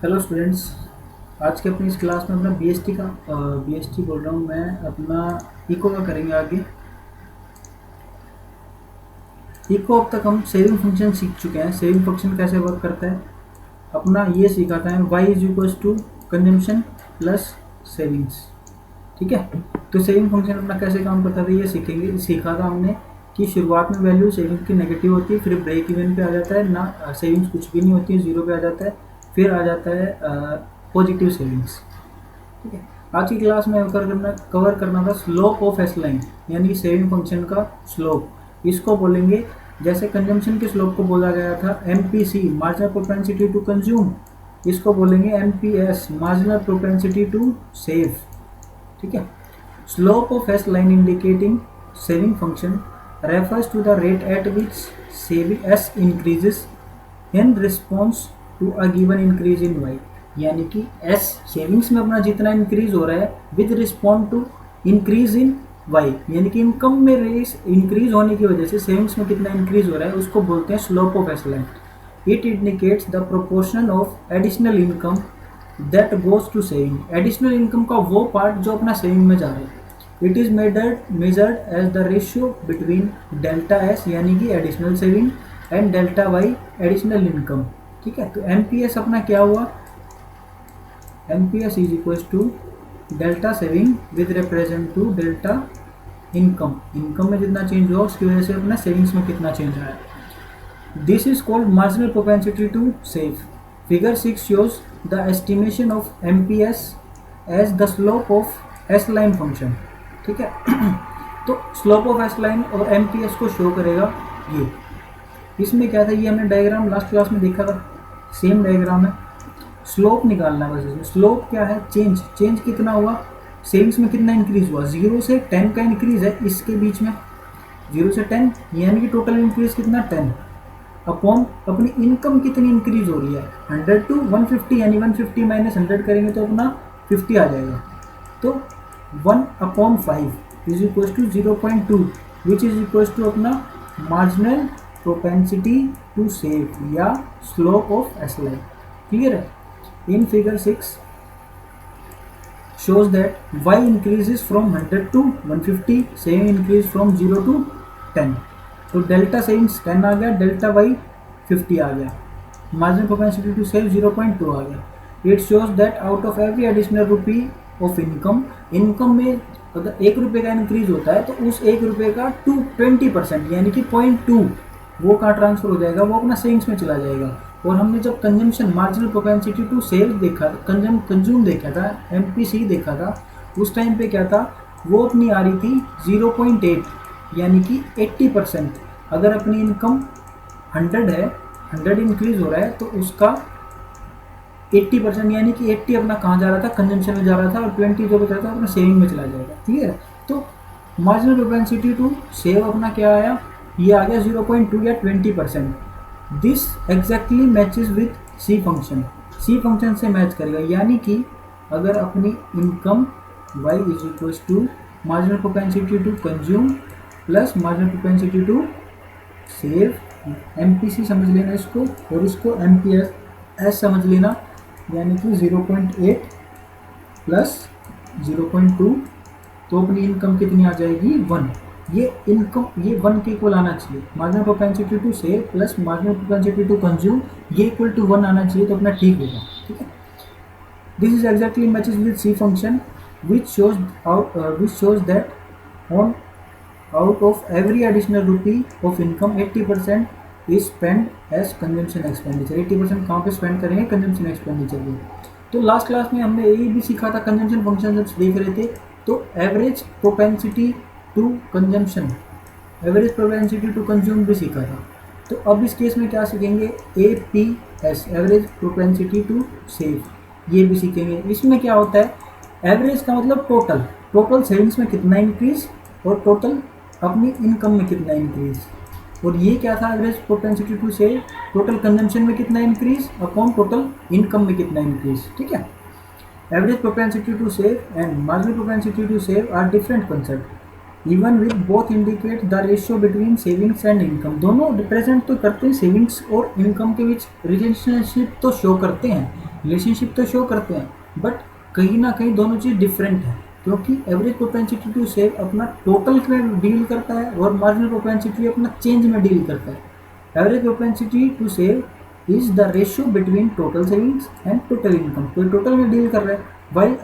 Hello students. आज के अपनी इस क्लास में अपना बीएसटी बोल रहा हूँ मैं, अपना इको का करेंगे आगे। इको अब तक हम सेविंग फंक्शन सीख चुके हैं। सेविंग फंक्शन कैसे वर्क करता है अपना ये सीखा था हम, y is equals to consumption plus savings. ठीक है, तो सेविंग फंक्शन अपना कैसे काम करता था ये सीखा था हमने कि शुरुआत में वैल्यू सेविंग्स की नेगेटिव होती है, फिर ब्रेक इवन पे आ जाता है ना, सेविंग्स कुछ भी नहीं होती है, जीरो पे आ जाता है, फिर आ जाता है पॉजिटिव सेविंग्स। ठीक है, आज की क्लास में कवर करना था स्लोप ऑफ एस लाइन, यानी सेविंग फंक्शन का स्लोप। इसको बोलेंगे जैसे कंजम्पशन के स्लोप को बोला गया था MPC, marginal propensity to consume, इसको बोलेंगे MPS, marginal propensity to save. ठीक है, slope of S line indicating saving function refers to the rate at which saving S increases in response to a given increase in Y। यानी कि S savings में अपना जितना increase हो रहा है with respond to increase in Y, यानी कि इनकम में रेस इंक्रीज होने की वजह से सेविंग्स में कितना इंक्रीज हो रहा है उसको बोलते हैं slope of S line. It indicates the proportion of additional income that goes to saving. Additional income का वो पार्ट जो अपना सेविंग में जा रहा है। It is measured as the ratio between delta S यानी कि additional saving and delta Y additional income. ठीक है, तो MPS अपना क्या हुआ, MPS is equal to delta saving with represent to delta income. Income में जितना चेंज हुआ उसकी वजह से अपना सेविंग्स में कितना चेंज आया। This is called marginal propensity to save. Figure 6 shows the estimation of MPS as the slope of S line function। ठीक है, तो स्लोप ऑफ एस लाइन और MPS को शो करेगा ये। इसमें क्या था, ये हमने डायग्राम लास्ट क्लास में देखा था, सेम डायग्राम है। स्लोप निकालना है बस इसमें। स्लोप क्या है, चेंज कितना हुआ, सेविंग्स में कितना इंक्रीज हुआ, 0 से 10 का इंक्रीज है इसके बीच में, 0 से 10 यानी कि टोटल इंक्रीज कितना 10 अपॉन अपनी इनकम कितनी इंक्रीज हो रही है 100 to 150, यानी 150 माइनस 100 करेंगे तो अपना 50 आ जाएगा। तो 1/5 is equal to 0.2 which is equal to अपना मार्जिनल प्रोपेंसिटी टू सेव या slope of S line. Clear है। In figure 6 shows that y increases from 100 to 150, saving increase from 0 to 10। तो डेल्टा सेविंग्स 10 आ गया, डेल्टा वाई 50 आ गया, marginal propensity to save 0.2 आ गया। It shows that out of every additional rupee of income में अगर 1 रुपये का increase होता है तो उस 1 रुपये का 20% यानी कि 0.2 वो कहाँ ट्रांसफर हो जाएगा, वो अपना सेविंग्स में चला जाएगा। और हमने जब consumption marginal propensity to save देखा, कंज्यूम देखा था, MPC देखा था, उस टाइम पे क्या था, वो अपनी आ रही थी 0.8 यानी कि 80%। अगर अपनी इनकम 100 है, 100 इंक्रीज हो रहा है तो उसका 80% यानी कि 80 अपना कहाँ जा रहा था, कंजम्पशन में जा रहा था, और 20 जो बचा था अपना सेविंग में चला जाएगा। क्लियर है। तो मार्जिनल प्रोपेंसिटी टू सेव अपना क्या आया, ये आ गया 0.2 या 20%। This exactly matches with C function, C function से मैच करेगा। यानी कि अगर अपनी income y is equal to marginal propensity to consume plus marginal propensity to save, MPC समझ लेना इसको, और इसको MPS समझ लेना, यानी कि 0.8 प्लस 0.2, तो अपनी इनकम कितनी आ जाएगी 1। ये इनकम ये 1 के इक्वल आना चाहिए। Marginal propensity to save plus marginal propensity to consume ये इक्वल टू 1 आना चाहिए, तो अपना ठीक होगा। ठीक है, this is exactly matches with C function which shows that on out of every additional rupee of income 80% is spend as consumption expenditure. 80% कहाँ पे स्पेंड करेंगे, कंजम्पशन एक्सपेंडिचर में। तो लास्ट क्लास में हमने ये भी सीखा था, कंजम्पशन फंक्शन जब देख रहे थे तो average propensity to consumption, average propensity to consume भी सीखा था। तो अब इस केस में क्या सीखेंगे, APS, average propensity to save, ये भी सीखेंगे। इसमें क्या होता है, एवरेज का मतलब टोटल सेविंग्स में कितना इंक्रीज और टोटल अपनी इनकम में कितना इंक्रीज। और ये क्या था, average propensity to save, total consumption में कितना इंक्रीज अपॉन टोटल इनकम में कितना इंक्रीज। ठीक है, average propensity to save and marginal propensity to save are different concept, even with both indicate the ratio between savings and income. दोनों represent तो करते हैं सेविंग्स और इनकम के बीच रिलेशनशिप तो शो करते हैं, रिलेशनशिप तो शो करते हैं, बट कहीं ना कहीं दोनों चीज़ डिफरेंट है, क्योंकि एवरेज प्रोपेंसिटी टू सेव अपना टोटल में डील करता है और मार्जिनल प्रोपेंसिटी अपना चेंज में डील करता है। Average propensity to save is the ratio between total savings and total income, तो टोटल में डील कर रहा है, while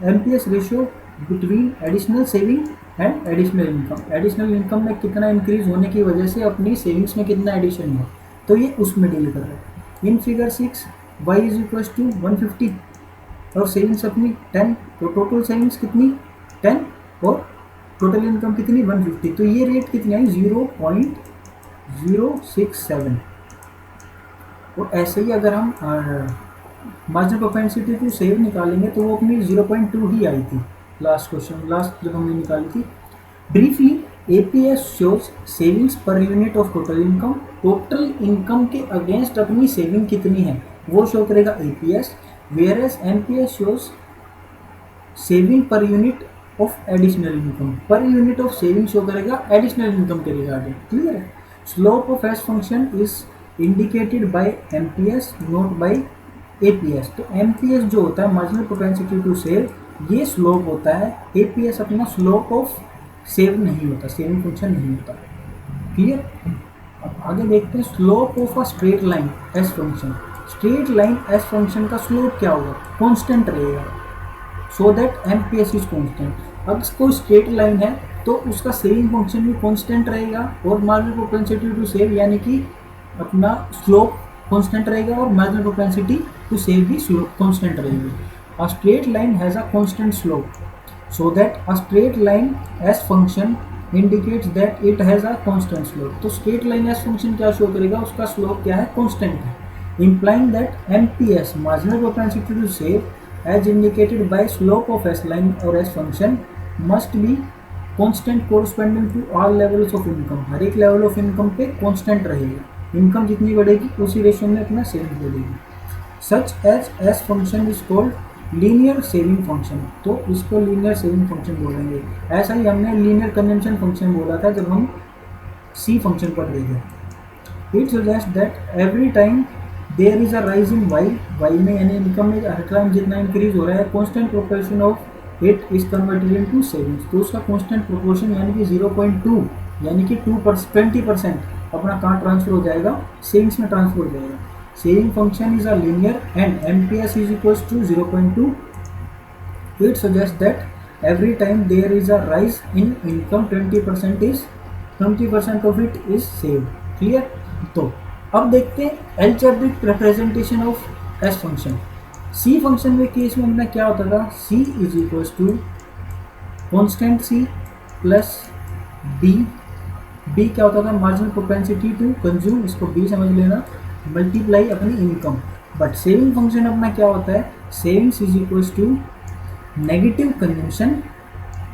MPS ratio between additional saving and additional income, additional income में कितना इंक्रीज होने की वजह से अपनी सेविंग्स में कितना एडिशन हुआ, तो ये उसमें डील कर रहा है। In figure 6 y is equal to 150 और सेविंग्स अपनी 10, तो टोटल सेविंग्स कितनी 10 और टोटल इनकम कितनी 150, तो ये रेट कितनी आई 0.067। और ऐसे ही अगर हम मार्जिनल प्रोपेंसिटी टू सेव निकालेंगे तो वो अपनी 0.2 ही आई थी लास्ट जब हमने निकाली थी। Briefly APS shows savings per unit of total income, total income के अगेंस्ट अपनी सेविंग कितनी है वो शो करेगा APS, whereas MPS shows saving per unit of additional income, per unit of saving show करेगा एडिशनल इनकम के regarding. Clear है। Slope of S function is indicated by MPS not by APS, तो MPS जो होता है marginal propensity to save, ये slope होता है, एपीएस अपना स्लोप ऑफ सेव नहीं होता, सेविंग फंक्शन नहीं होता। क्लियर। अब आगे देखते हैं slope of a straight line S function. Straight line S function का स्लोप क्या होगा, कांस्टेंट रहेगा, so that MPS is constant. अब कोई स्ट्रेट लाइन है तो उसका सेविंग फंक्शन भी कांस्टेंट रहेगा और मार्जिनल प्रोपेंसिटी टू सेव यानी कि अपना स्लोप कांस्टेंट रहेगा और मार्जिनल प्रोपेंसिटी टू सेव भी स्लोप कांस्टेंट रहेगी। A straight line has a constant slope, so that a straight line s function indicates that it has a constant slope, तो straight line s function क्या show करेगा, उसका slope क्या है, constant है, implying that MPS marginal propensity to save as indicated by slope of s line or s function must be constant corresponding to all levels of income, हर एक level of income पे constant रहेगा, income जितनी बढ़ेगी उसी ratio में अपना saving बढ़ेगी। Such as S function is called linear saving function, तो इसको लीनियर सेविंग फंक्शन बोलेंगे। ऐसा ही हमने लीनियर कंजम्पशन फंक्शन बोला था जब हम सी फंक्शन पढ़ रहे थे। It suggest that every time there is a rise in Y में यानी इनकम में हर टाइम जितना इंक्रीज हो रहा है constant proportion of it is converted into savings, तो उसका कॉन्स्टेंट प्रोपोर्शन यानी कि 0.2 यानी कि 20% अपना कहाँ ट्रांसफर हो जाएगा, सेविंग्स में ट्रांसफर हो जाएगा। Saving function is a linear and MPS is equals to 0.2. It suggests that every time there is a rise in income 20% of it is saved. Clear? तो अब देखते हैं algebraic representation of S function. C function में case में अपना क्या होता था, C is equals to constant C plus B क्या होता था, marginal propensity to consume, इसको B समझ लेना, मल्टीप्लाई अपनी इनकम। बट सेविंग फंक्शन अपना क्या होता है, savings is equals to negative consumption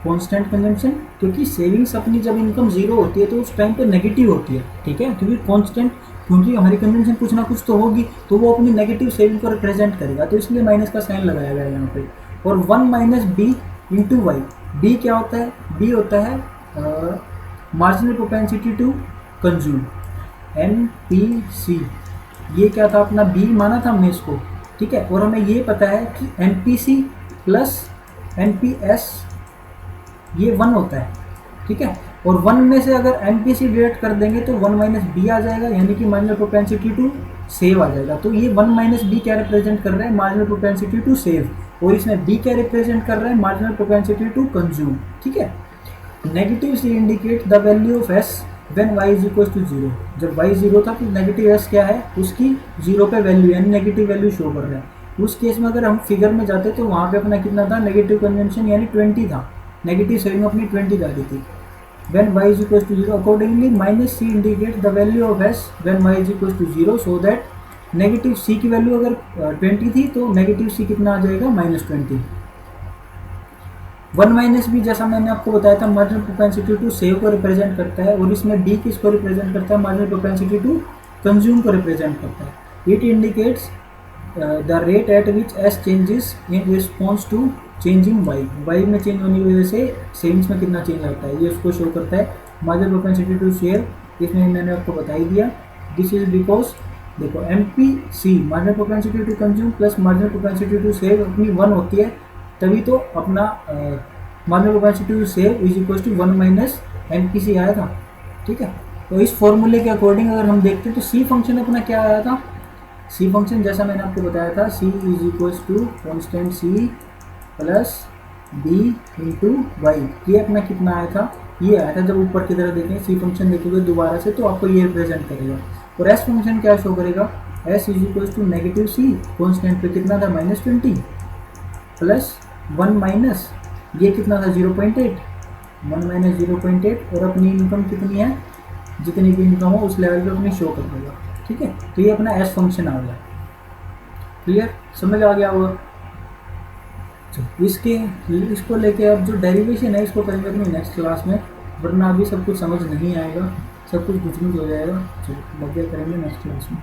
constant consumption, क्योंकि सेविंग्स अपनी जब इनकम जीरो होती है तो उस टाइम पे नेगेटिव होती है, ठीक है, क्योंकि कांस्टेंट, क्योंकि हमारी कंजम्पशन कुछ ना कुछ तो होगी तो वो अपनी नेगेटिव सेविंग को रिप्रेजेंट करेगा, तो इसलिए माइनस का साइन लगाया गया है यहाँ पे। और 1 minus B into Y, B क्या होता है, बी होता है marginal propensity to consume, MPC, ये क्या था अपना बी माना था हमने इसको, ठीक है। और हमें ये पता है कि MPC प्लस MPS ये 1 होता है, ठीक है। और 1 में से अगर MPC डिडक्ट कर देंगे तो 1 माइनस बी आ जाएगा यानी कि मार्जिनल प्रोपेंसिटी टू सेव आ जाएगा। तो ये 1 माइनस बी क्या रिप्रेजेंट कर रहा है, मार्जिनल प्रोपेंसिटी टू सेव, और इसमें बी क्या रिप्रेजेंट कर रहा है, मार्जिनल प्रोपेंसिटी टू कंज्यूम, ठीक है। Negative C indicate the value of S when y is equal to 0, जब y 0 था तो नेगेटिव एस क्या है, उसकी 0 पे वैल्यू यानी नेगेटिव वैल्यू शो कर रहा है। उस केस में अगर हम फिगर में जाते तो वहाँ पे अपना कितना था, नेगेटिव कंजम्पशन यानी 20 था, नेगेटिव सेविंग अपनी 20 जा रही थी। When y is equal to 0 accordingly minus C indicate the value of S when y is equal to 0, so that negative C की वैल्यू अगर 20 थी तो नेगेटिव सी कितना आ जाएगा, -20। 1 माइनस बी जैसा मैंने आपको बताया था मार्जिनल प्रोपेंसिटी टू सेव को रिप्रेजेंट करता है, और इसमें बी किसको रिप्रेजेंट करता है, मार्जिनल प्रोपेंसिटी टू कंज्यूम को रिप्रेजेंट करता है। It indicates the rate at which S changes in response to changing Y में चेंज होने की वजह से सेविंग्स में कितना चेंज आता है, ये उसको शो करता है। मार्जिनल प्रोपेंसिटी टू शेयर इसमें मैंने आपको बता ही दिया, दिस इज बिकॉज देखो MPC marginal propensity to consume plus marginal propensity to save अपनी 1 होती है, तभी तो अपना marginal propensity to save is equal to 1 minus MPC आया था। ठीक है, तो इस फॉर्मूले के अकॉर्डिंग अगर हम देखते हैं तो सी फंक्शन अपना क्या आया था, सी फंक्शन जैसा मैंने आपको बताया था, C is equal to constant C plus B into Y, ये अपना कितना आया था, ये आया था। जब ऊपर की तरफ देखें सी फंक्शन देखोगे दोबारा से तो आपको ये रिप्रेजेंट करेगा। और एस फंक्शन क्या शो करेगा, S is equal to negative C constant पे कितना था -20 प्लस 1 माइनस ये कितना था 0.8, 1 माइनस 0.8 और अपनी इनकम कितनी है, जितनी भी इनकम हो उस लेवल पे अपनी शो कर देगा। ठीक है, तो ये अपना एस फंक्शन आ गया। क्लियर, समझ आ गया होगा। इसको लेके अब जो डेरिवेशन है इसको करेंगे अपनी नेक्स्ट क्लास में, वरना अभी सब कुछ समझ नहीं आएगा, सब कुछ गुजरूज हो जाएगा। चलो बढ़िया करेंगे नेक्स्ट क्लास में।